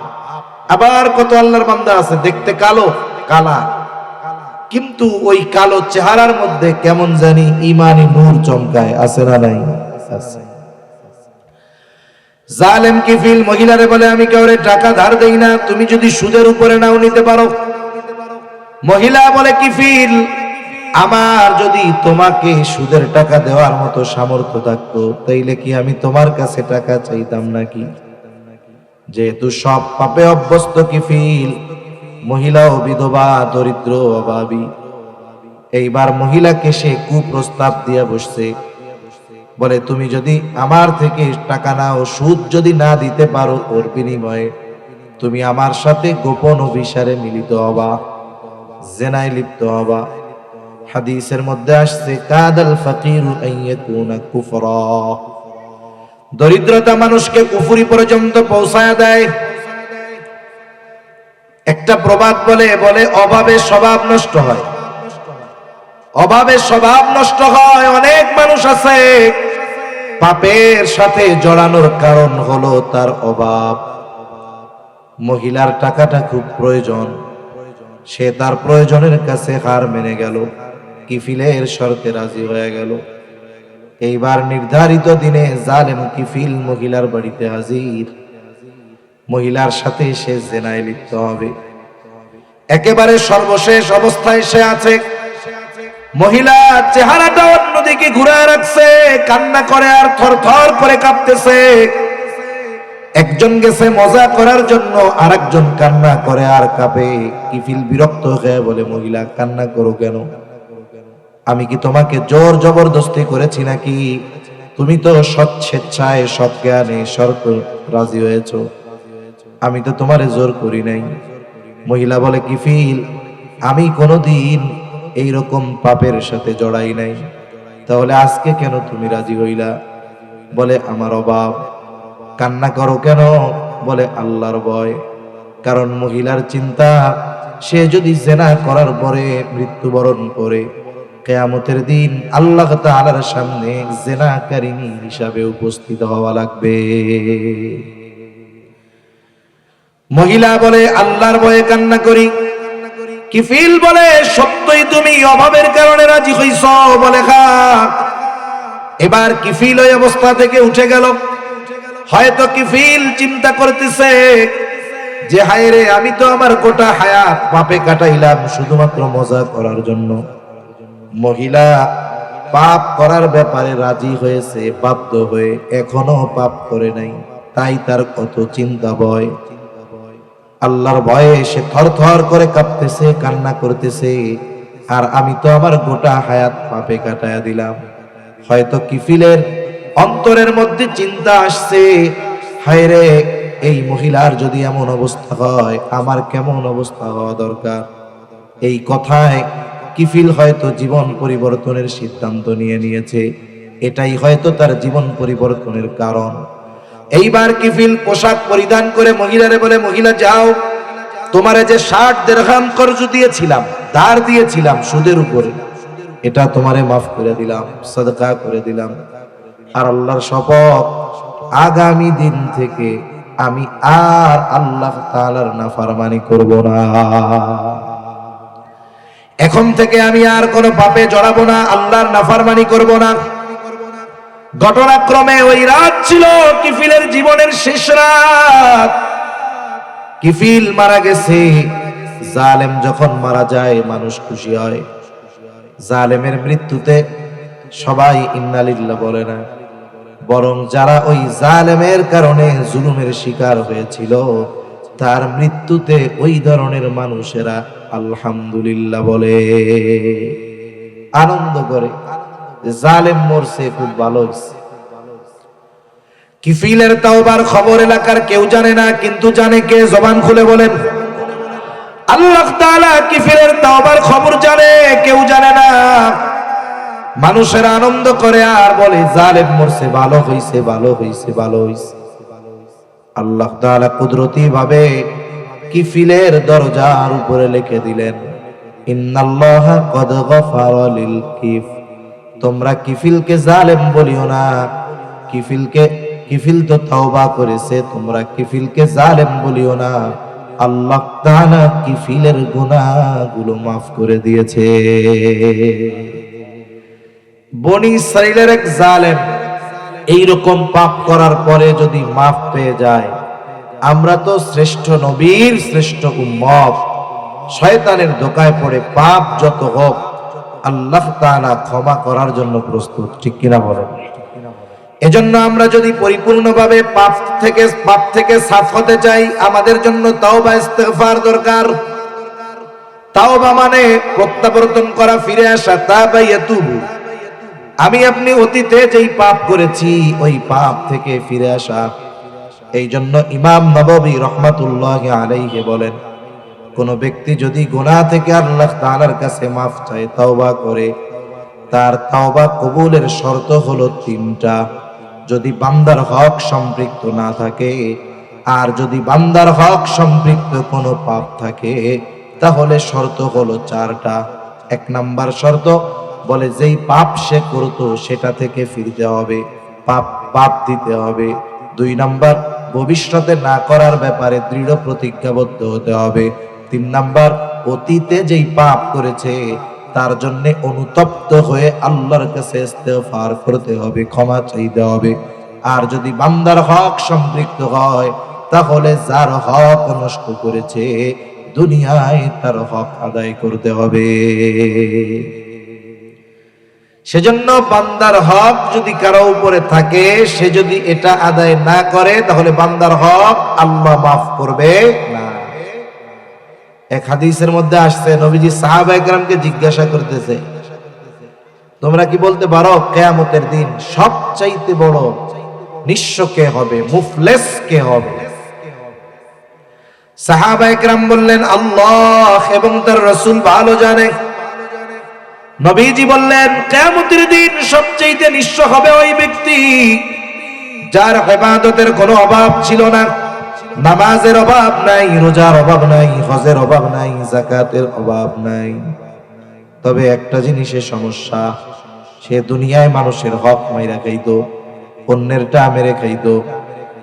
আবার কত আল্লাহর বান্দা আছে দেখতে কালো কালা, কিন্তু ওই কালো চেহারার মধ্যে কেমন জানি ইমানি নূর চমকায়, আছে না নাই? আছে। জালেম কিফিল মহিলারে বলে, আমি কাউরে টাকা ধার দেই না, তুমি যদি সুদের উপরে নাও নিতে পারো। মহিলা বলে, কিফিল, আমার যদি তোমাকে সুদের টাকা দেওয়ার মতো সামর্থ্য থাকতো তাইলে কি আমি তোমার কাছে টাকা চাইতাম নাকি? যেহেতু সব পাপে অভ্যস্ত কিফিল, মহিলাও বিধবা, দরিদ্র, অভাবী, এইবার মহিলাকে সে কুপ্রস্তাব দিয়া বসছে। বলে, তুমি যদি আমার থেকে টাকা নাও, সুদ যদি না দিতে পারো, ওর বিনিময়ে তুমি আমার সাথে গোপন অভিসারে মিলিত হবা, জেনায় লিপ্ত হবা। হাদিসের মধ্যে আসছে, কাদাল ফাকিরু আইয়াকুনা কুফরা, দরিদ্রতা মানুষকে কুফরি পর্যন্ত পৌঁছায় দেয়। একটা প্রবাদ বলে অভাবে স্বভাব নষ্ট হয়, অভাবে স্বভাব নষ্ট হয়। অনেক মানুষ আছে পাপের সাথে জড়ানোর কারণ হলো তার অভাব। মহিলার টাকাটা খুব প্রয়োজন, সে তার প্রয়োজনের কাছে হার মেনে গেল, কিফিলের শর্তে রাজি হয়ে গেল। এইবার নির্ধারিত দিনে জালেম কিফিল মহিলার বাড়িতে হাজির। মহিলার সাথে সে জেনায় লিপ্ত হবে। একেবারে সর্বশেষ অবস্থায় সে আছে। মহিলা চেহারাটা অন্যদিকে ঘুরে রাখছে, কান্না করে আর থরথর করে কাঁপতেছে। একজন গেছে মজা করার জন্য, আর একজন কান্না করে আর কাঁপে। কিফিল বিরক্ত হয়ে বলে, মহিলা, কান্না করো কেন? আমি কি তোমাকে জোর জবরদস্তি করেছি নাকি? তুমি তো সৎ স্বেচ্ছায়, সৎ জ্ঞানে শর্ত রাজি হয়েছ, আমি তো তোমারে জোর করি নাই। মহিলা বলে, কিফিল, আমি কোনোদিন এইরকম পাপের সাথে জড়াই নাই, তাহলে আজকে কেন তুমি রাজি হইলা? বলে, আমার অভাব। কান্না করো কেন? বলে, আল্লাহর ভয়। কারণ মহিলার চিন্তা, সে যদি জেনা করার পরে মৃত্যুবরণ করে কিয়ামতের দিন আল্লাহ তাআলার সামনে জেনাকারিনী হিসাবে উপস্থিত হওয়া লাগবে। মহিলা বলে, আল্লাহর ভয়ে কান্না করি। কিফিল বলে, সত্যই তুমি অভাবের কারণে রাজি হইছ? বলে, হ্যাঁ। এবার কিফিল ওই অবস্থা থেকে উঠে গেল। হয়তো কিফিল চিন্তা করতেছে যে, হায় রে, আমি তো আমার গোটা হায়াত পাপে কাটাইলাম শুধুমাত্র মজা করার জন্য। মহিলা পাপ করার ব্যাপারে রাজি হয়েছে বাধ্য হয়ে, এখনো পাপ করে নাই, তাই তার কত চিন্তা ভয়। আল্লাহর ভয়ে সে থরথর করে কাঁপতেছে, কান্না করতেছে, আর আমি তো আমার গোটা হায়াত পাপে কাটায়া দিলাম। হয়তো কিফিলের অন্তরের মধ্যে চিন্তা আসছে, হায় রে, এই মহিলার যদি এমন অবস্থা হয়, আমার কেমন অবস্থা হওয়া দরকার। এই কথায় কিফিল হয়তো জীবন পরিবর্তনের সিদ্ধান্ত নিয়েছে। এটাই হয়তো তার জীবন পরিবর্তনের কারণ। এইবার কিফিল পোশাক পরিধান করে মহিলারে বলে, মহিলা, যাও, তোমারে যে 60 দিরহাম কর্জ দিয়েছিলাম, ধার দিয়েছিলাম সুদের উপরে, এটা তোমারে মাফ করে দিলাম, সাদকা করে দিলাম। আর আল্লাহর শপথ, আগামী দিন থেকে আমি আর আল্লাহ তাআলার নাফরমানি করব না। এখন থেকে আমি আর কোনো পাপে জড়াবো না, আল্লাহর নাফরমানি করব না। ঘটনাক্রমে ওই রাত ছিল কিফিলের জীবনের শেষ রাত। কিফিল মারা গেছে। জালেম যখন মারা যায় মানুষ খুশি হয়। জালেমের মৃত্যুতে সবাই ইন্না লিল্লাহ বলে না, বরং যারা ওই জালেমের কারণে জুলুমের শিকার হয়েছিল তার মৃত্যুতে ওই ধরনের মানুষেরা আলহামদুলিল্লাহ বলে, আনন্দ করে, জালেম মরছে, খুব ভালো হয়েছে। কিফিলের তাওবার খবর এলাকার কেউ জানে না, কিন্তু জানে কে? জবান খুলে বলেন। আল্লাহ তাআলা কিফিলের তাওবার খবর জানে, কেউ জানে না। মানুষের আনন্দ করে আর বলে, জালেম মরছে, ভালো হইছে, ভালো হইছে, ভালো হইছে। আল্লাহ তাআলা কুদরতি ভাবে কিফিলের দরজার উপরে লিখে দিলেন, ইন্নাল্লাহা কদ গফারা লিল কিফ। তোমরা কিফিলকে জালেম বলিও না, কিফিল তো তওবা করেছে, তোমরা কিফিলকে জালেম বলিও না। আল্লাহ তাআলা কিফিলের গুনাহগুলো মাফ করে দিয়েছে। বনি ইসরাইলের এক জালেম এইরকম পাপ করার পরে যদি মাফ পেয়ে যায়, আমরা তো শ্রেষ্ঠ নবীর শ্রেষ্ঠ উম্মত, শয়তানের ধোঁকায় পড়ে পাপ যত হোক আল্লাহ তাআলা ক্ষমা করার জন্য প্রস্তুত, ঠিক কিনা বলেন? এজন্য আমরা যদি পরিপূর্ণভাবে পাপ থেকে সাফ হতে চাই, আমাদের জন্য তাওবা ইস্তিগফার দরকার। তাওবা মানে প্রত্যাবর্তন করা, ফিরে আসা। তাবা ইয়াতুবু, আমি আপনি অতীতে যেই পাপ করেছি ওই পাপ থেকে ফিরে আসা। এই জন্য ইমাম নববী রহমাতুল্লাহি আলাইহি বলেন, কোন ব্যক্তি যদি গুনাহ থেকে আল্লাহ তাআলার কাছে মাফ চায়, তাওবা করে, তার তাওবা কবুলের শর্ত হলো তিনটা। যদি বান্দার হক সম্পৃক্ত না থাকে, আর যদি বান্দার হক সম্পৃক্ত কোনো পাপ থাকে, তাহলে শর্ত হলো চারটা। এক নাম্বার শর্ত বলে, যেই পাপ সে করতো সেটা থেকে ফিরতে হবে, পাপ দিতে হবে। দুই নাম্বার, ভবিষ্যতে না করার ব্যাপারে দৃঢ় প্রতিজ্ঞাবদ্ধ হতে হবে। তিন নাম্বার, অতীতে যেই পাপ করেছে তার জন্য অনুতপ্ত হয়ে আল্লাহর কাছে ইস্তিগফার করতে হবে, ক্ষমা চাইতে হবে। আর যদি বান্দার হক সম্পৃক্ত হয়, তাহলে যার হক নষ্ট করেছে দুনিয়ায় তার হক আদায় করতে হবে। সেজন্য বান্দার হক যদি কারো উপরে থাকে, সে যদি এটা আদায় না করে, তাহলে বান্দার হক আল্লাহ মাফ করবে না। এক হাদিসের মধ্যে আসছে, নবীজি সাহাবায়ে কেরামকে জিজ্ঞাসা করতেছে, তোমরা কি বলতে পারো কিয়ামতের দিন সবচাইতে বড় নিঃস্ব কে হবে, মুফলেস কে হবে? সাহাবায়ে কেরাম বললেন, আল্লাহ এবং তার রাসূল ভালো জানে। নবীজি বললেন, কিয়ামতের দিন সবচাইতে নিঃস্ব হবে ওই ব্যক্তি যার ইবাদতের কোনো অভাব ছিল না, নামাজের অভাব নাই, রোজার অভাব নাই, হজের অভাব নাই, যাকাতের অভাব নাই। তবে একটা জিনিসের সমস্যা, সে দুনিয়ায় মানুষের হক মাইরা খাইতো, অন্যেরটা মেরে খাইতো।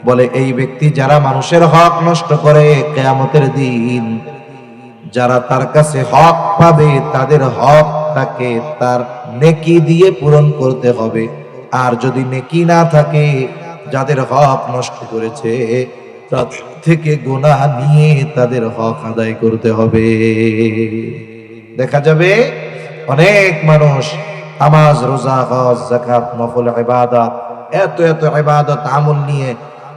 বলে এই ব্যক্তি যারা মানুষের হক নষ্ট করে, কিয়ামতের দিন যারা তার কাছে হক পাবে তাদের হক তাকে তার নেকি দিয়ে পূরণ করতে হবে। আর যদি নেকি না থাকে, যাদের হক নষ্ট করেছে তাদের থেকে গুনাহ নিয়ে তাদের হক আদায় করতে হবে। দেখা যাবে অনেক মানুষ নামাজ, রোজা, হজ, যাকাত, নফল ইবাদত, এত ইবাদত আমল নিয়ে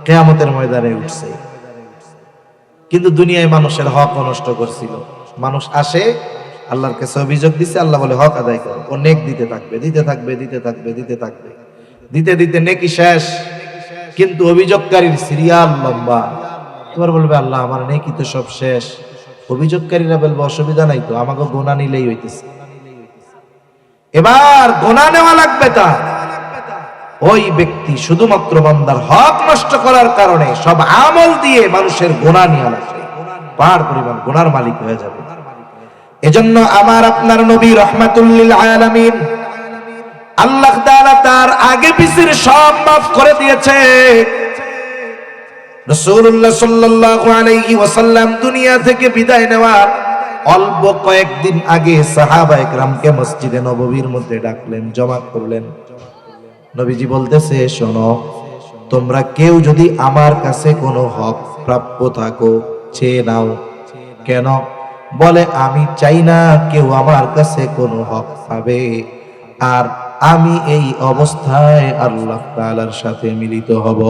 কিয়ামতের ময়দানে উঠছে, কিন্তু দুনিয়ায় মানুষের হক নষ্ট করছিল। মানুষ আসে, আল্লাহর কাছে অভিযোগ দিছে, আল্লাহ বলে হক আদায় করো। ও নেক দিতে থাকবে, দিতে দিতে নেকি শেষ, কিন্তু অভিযোগকারীর সিরিয়াল লম্বা। এবার বলবে, আল্লাহ আমার নেকি তো সব শেষ। অভিযোগকারীরা বলবে, অসুবিধা নাই তো, আমাকে গোনা নিলেই হইতেছে। এবার গোনা নেওয়া লাগবে তা ওই ব্যক্তি শুধুমাত্র বান্দার হক নষ্ট করার কারণে সব আমল দিয়ে মানুষের গোনা নিয়ে লাগবে, পার পরিমাণ গোনার মালিক হয়ে যাবে। এজন্য আমার আপনার নবী রাহমাতুল লিল আলামিন, আল্লাহ তাআলা তার আগে পিছের সব মাফ করে দিয়েছে। রাসূলুল্লাহ সাল্লাল্লাহু আলাইহি ওয়াসাল্লাম দুনিয়া থেকে বিদায় নেওয়ার অল্প কয়েকদিন আগে সাহাবায়ে কেরামকে মসজিদে নববীর মধ্যে ডাকলেন, জমা করলেন। নবীজি বলতেছে, শোনো, তোমরা কেউ যদি আমার কাছে কোনো হক প্রাপ্য থাকো চেয়ে নাও। কেন? বলে, আমি চাই না কেউ আমার কাছে কোনো হক পাবে আর আমি এই অবস্থায় আল্লাহ তাআলার সাথে মিলিত হব।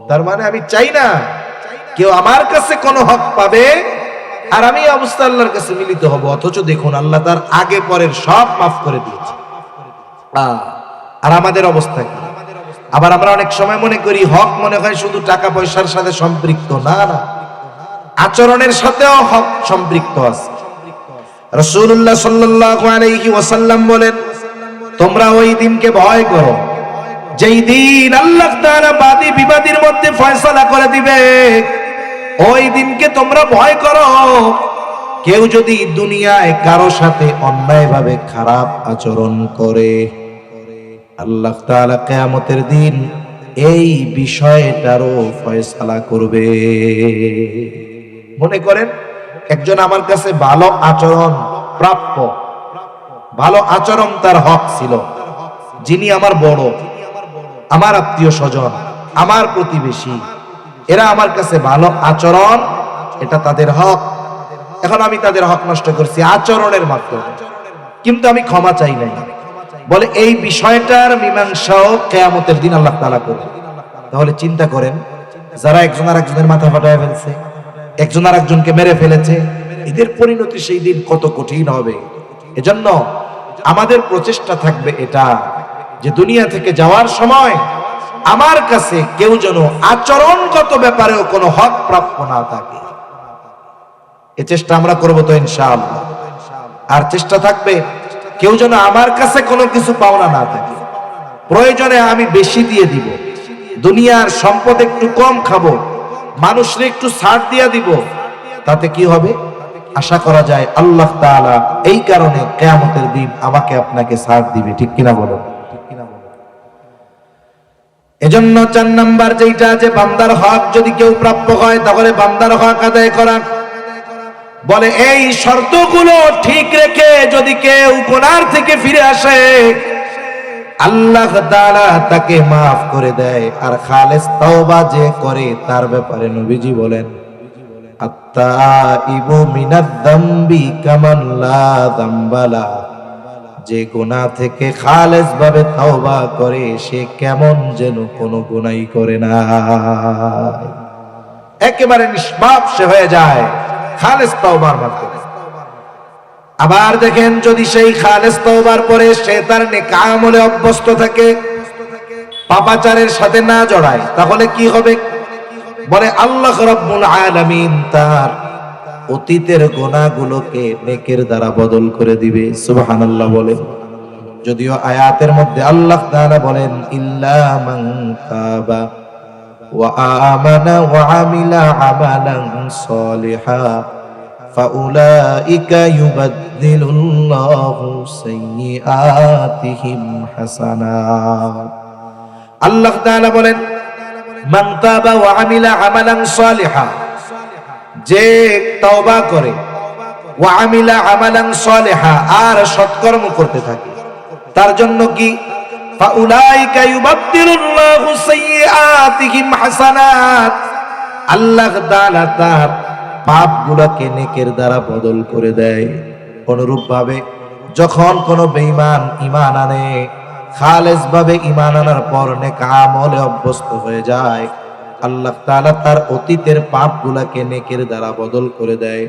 তার মানে আমি চাই না কেউ আমার কাছে কোনো হক পাবে আর আমি এই অবস্থা আল্লাহর কাছে মিলিত হব। অথচ দেখুন, আল্লাহ তার আগে পরের সব মাফ করে দিয়েছে। আর আমাদের অবস্থা কি? আবার আমরা অনেক সময় মনে করি হক মনে হয় শুধু টাকা পয়সার সাথে সম্পৃক্ত। না, আচরণের সাথেও হক সম্পৃক্ত আছে। রাসূলুল্লাহ সাল্লাল্লাহু আলাইহি ওয়াসাল্লাম বলেন, তোমরা ওই দিনকে ভয় করো যেই দিন আল্লাহ তাআলা বাদী বিবাদীর মধ্যে ফয়সালা করে দিবে। ওই দিনকে তোমরা ভয় করো। কেউ যদি দুনিয়ায় কারো সাথে অন্যায়ভাবে খারাপ আচরণ করে, আল্লাহ তাআলা কিয়ামতের দিন এই বিষয়টারও ফয়সালা করবে। মনে করেন একজন আমার কাছে ভালো আচরণ প্রাপ্য, ভালো আচরণ তার হক ছিল, যিনি আমার বড়, আমার আত্মীয় স্বজন, আমার প্রতিবেশী, এরা আমার কাছে ভালো আচরণ, এটা তাদের হক। এখন আমি তাদের হক নষ্ট করছি আচরণের মাধ্যমে, কিন্তু আমি ক্ষমা চাই নাই। বলে এই বিষয়টার মীমাংসাও কিয়ামতের দিন আল্লাহ তাআলা করবে। তাহলে চিন্তা করেন, যারা একজন আর একজনের মাথা ফাটায় ফেলছে, একজন আর একজনকে মেরে ফেলেছে, এদের পরিণতি সেই দিন কত কঠিন হবে। এজন্য আমাদের প্রচেষ্টা থাকবে এটা, যে দুনিয়া থেকে যাওয়ার সময় আমার কাছে কেউ যেন আচরণগত ব্যাপারেও কোনো হক প্রাপ্য না থাকে। এই চেষ্টা আমরা করবো তো ইনশাআল্লাহ। আর চেষ্টা থাকবে কেউ যেন আমার কাছে কোনো কিছু পাওনা না থাকে, প্রয়োজনে আমি বেশি দিয়ে দিব, দুনিয়ার সম্পদ একটু কম খাবো, মানুষরে একটু ছাড় দিয়া দিব। তাতে কি হবে? আশা করা যায় আল্লাহ তাআলা এই কারণে কিয়ামতের দিন আমাকে আপনাকে ছাড় দিবে। ঠিক কিনা বলো? এজন্য 4 নাম্বার যেটা, যে বান্দার হক যদি কেউ প্রাপ্য হয় তাহলে বান্দার হক আদায় করা। বলে এই শর্তগুলো ঠিক রেখে যদি কেউ গুনাহ থেকে ফিরে আসে, আল্লাহ তাআলা তাকে মাফ করে দেয়। আর খালেস তওবা যে করে তার ব্যাপারে নবীজি বলেন, আত্তাইবু মিনাদ যামবি কামান লা যামবালা। যে গুনাহ থেকে খালেস ভাবে তওবা করে সে কেমন যেন কোনো গুনাহই করে না, একেবারে নিষ্পাপ সে হয়ে যায় খালেস তওবার মাধ্যমে। আবার দেখেন, যদি সেই খালেস তওবার পরে সে তার নেক আমলে অভ্যস্ত থাকে, পাপাচারের সাথে না জড়ায়, তাহলে কি হবে? বলে আল্লাহ রাব্বুল আলামিন তার অতীতের গুনাহগুলোকে নেকের দ্বারা বদল করে দিবে। সুবহানাল্লাহ বলে। যদিও আয়াতের মধ্যে আল্লাহ তাআলা বলেন, ইল্লা মান তাবা ওয়া আমানা ওয়া আমিলা আমালান সলিহা ফাউলাইকা ইউবাদদিলুল্লাহু সাইয়্যাতিহিম হাসানাত। আল্লাহ তাআলা বলেন, মান তাবা ওয়া আমিলা আমালান সলিহা, যে তওবা করে, ওয়া আমিলা আমালান সলিহা, আর সৎকর্ম করতে থাকে, তার জন্য কি? ফাউলাইকা ইউবাদদিলুল্লাহু সাইয়্যাতিহিম হাসানাত। আল্লাহ তাআলা তার পাপগুলোকে নেকের দ্বারা বদল করে দেয়। অনুরূপ ভাবে যখন কোনো বেঈমান ঈমান আনে, খালেস ভাবে ঈমান আনার পর নেক আমলে অভ্যস্ত হয়ে যায়, আল্লাহ তাআলা তার অতীতের পাপগুলোকে নেকের দ্বারা বদল করে দেয়।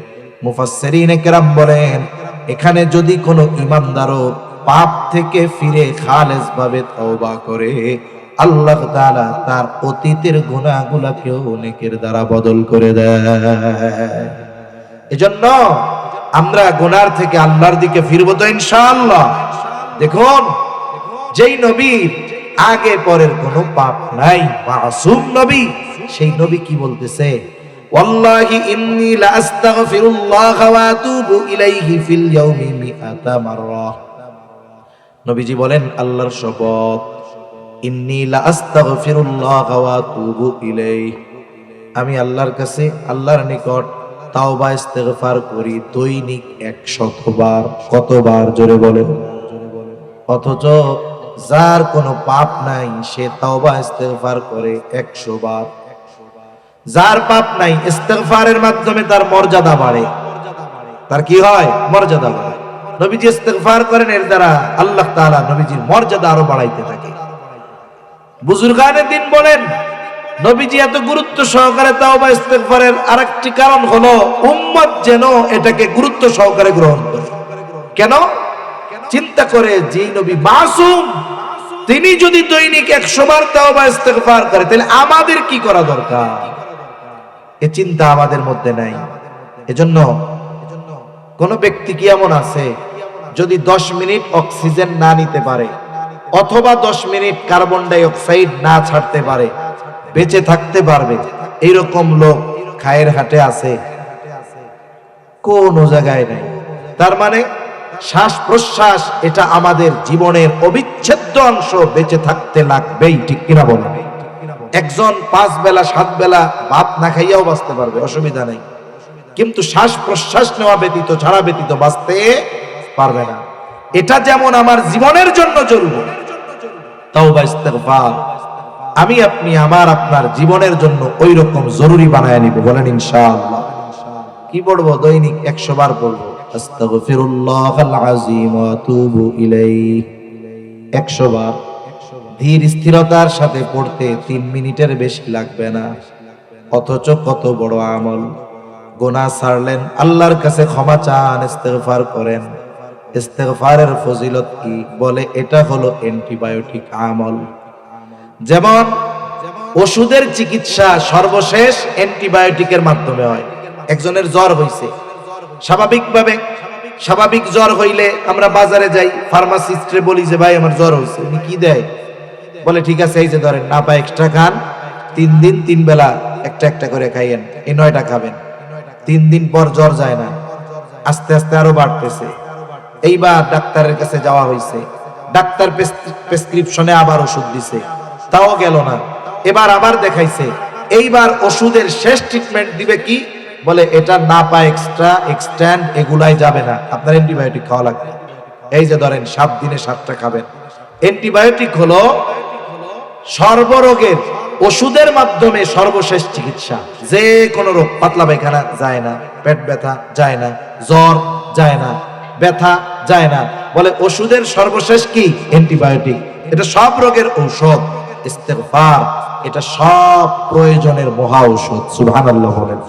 মুফাসসিরিনে কেরাম বলেন, এখানে যদি কোনো ঈমানদারও পাপ থেকে ফিরে খালেস ভাবে তওবা করে, আল্লাহ তাআলা তার অতীতের গুনাহগুলোকেও নেকের দ্বারা বদল করে দেয়। এজন্য আমরা গুনার থেকে আল্লাহর দিকে ফিরবো তো ইনশাআল্লাহ। দেখুন, যেই নবীর আগে পরের কোনো পাপ নাই, মাসুম নবী, সেই নবী কি বলতেছে? ওয়াল্লাহি ইন্নী লা আস্তাগফিরুল্লাহ ওয়া আতুবু ইলাইহি ফিল ইয়াউমি মিআতা মাররা। নবীজি বলেন, আল্লাহর শপথ, ইন্নী লা আস্তাগফিরুল্লাহ ওয়া আতুবু ইলাইহি, আমি আল্লাহর কাছে, আল্লাহর নিকট তাওবা ইস্তেগফার করি দৈনিক 100 বার। কতবার? জোরে বলেন। অথচ যার কোনো পাপ নাই সে তাওবা ইস্তেগফার করে 100 বার। যার পাপ নাই, ইস্তেগফারের মাধ্যমে তার মর্যাদা বাড়ে। তার কি হয়? মর্যাদা বাড়ে। নবীজি ইস্তেগফার করেন, এর দ্বারা আল্লাহ তাআলা নবীজির মর্যাদা আরো বাড়াইতে থাকে। বুজুর্গানে দিন বলেন, নবীজি এত গুরুত্ব সহকারে তাওবা ইস্তেগফারের আরেকটি কারণ হলো উম্মত যেন এটাকে গুরুত্ব সহকারে গ্রহণ করে। কেন? চিন্তা করে, যে নবী মাসুম, তিনি যদি দৈনিক 100 বার তাওবা ইস্তেগফার করে, তাহলে আমাদের কি করা দরকার? এ চিন্তা আমাদের মধ্যে নাই। এজন্য কোন ব্যক্তি কি এমন আছে, যদি 10 মিনিট অক্সিজেন না নিতে পারে অথবা 10 মিনিট কার্বন ডাই অক্সাইড না ছাড়তে পারে, বেঁচে থাকতে পারবে? এইরকম লোক খায়ের হাটে আছে? কোন জায়গায় নাই। তার মানে শ্বাস প্রশ্বাস এটা আমাদের জীবনের অবিচ্ছেদ্য অংশ, বেঁচে থাকতে লাগবেই। ঠিক কিনা বলেন? একজন 5 বেলা 7 বেলা ভাত না খাইয়াও বাঁচতে পারবে, অসুবিধা নেই। কিন্তু শ্বাস প্রশ্বাস নেওয়া ব্যতীত, ছাড়া ব্যতীত বাঁচতে পারবে না। এটা যেমন আমার জীবনের জন্য জরুরি, তাওবা ইস্তেগফার আমি আপনি আমার আপনার জীবনের জন্য ওই রকম জরুরি বানায় নিব। বলেন ইনশাআল্লাহ। কি পড়বো? দৈনিক 100 বার পড়বো আস্তাগফিরুল্লাহাল আযীম ওয়া আতুবু ইলাইহি, 100 বার। ধীর স্থিরতার সাথে পড়তে 3 মিনিটের বেশি লাগবে না। অথচ কত বড় আমল। গুনাহ ছাড়লেন, আল্লাহর কাছে ক্ষমা চান, ইস্তেগফার করেন। ইস্তেগফারের ফজিলত কি? বলে এটা হলো অ্যান্টিবায়োটিক আমল। যেমন ওষুধের চিকিৎসা সর্বশেষ অ্যান্টিবায়োটিকের মাধ্যমে হয়। একজনের জ্বর হইছে, স্বাভাবিক জ্বর হইলে আমরা বাজারে যাই, ফার্মাসিস্টে বলি যে ভাই আমার জ্বর হইছে, উনি কি দেয়? বলে ঠিক আছে, এই যে ধরেন নাপা এক্সট্রা খান, 3 দিন 3 বেলা একটা একটা করে খাইয়েন, এই 9টা খাবেন। 3 দিন পর জ্বর যায় না, আস্তে আস্তে আরো বাড়তেছে। এইবার ডাক্তারের কাছে যাওয়া হয়েছে, ডাক্তার প্রেসক্রিপশনে আবার ওষুধ দিছে, তাও গেল না। এবার আবার দেখাইছে, এইবার ওষুধের শেষ ট্রিটমেন্ট দিবে কি? বলে এটা নাপা এক্সট্রা এক্সট্যান্ড এগুলাই যাবে না, আপনার অ্যান্টিবায়োটিক খাওয়া লাগবে। এই যে ধরেন 7 দিনে 7টা খাবেন। অ্যান্টিবায়োটিক হলো সর্বরোগের ওষুধের মাধ্যমে সর্বশেষ চিকিৎসা। যে কোনো রোগ, পাতলা পায়খানা যায় না, পেট ব্যথা যায় না, জ্বর যায় না, ব্যথা যায় না, বলে ওষুধের সর্বশেষ কি? অ্যান্টিবায়োটিক। এটা সব রোগের ঔষধ। ইস্তেগফার এটা সব প্রয়োজনের মহা ঔষধ। সুবহানাল্লাহ বলেন।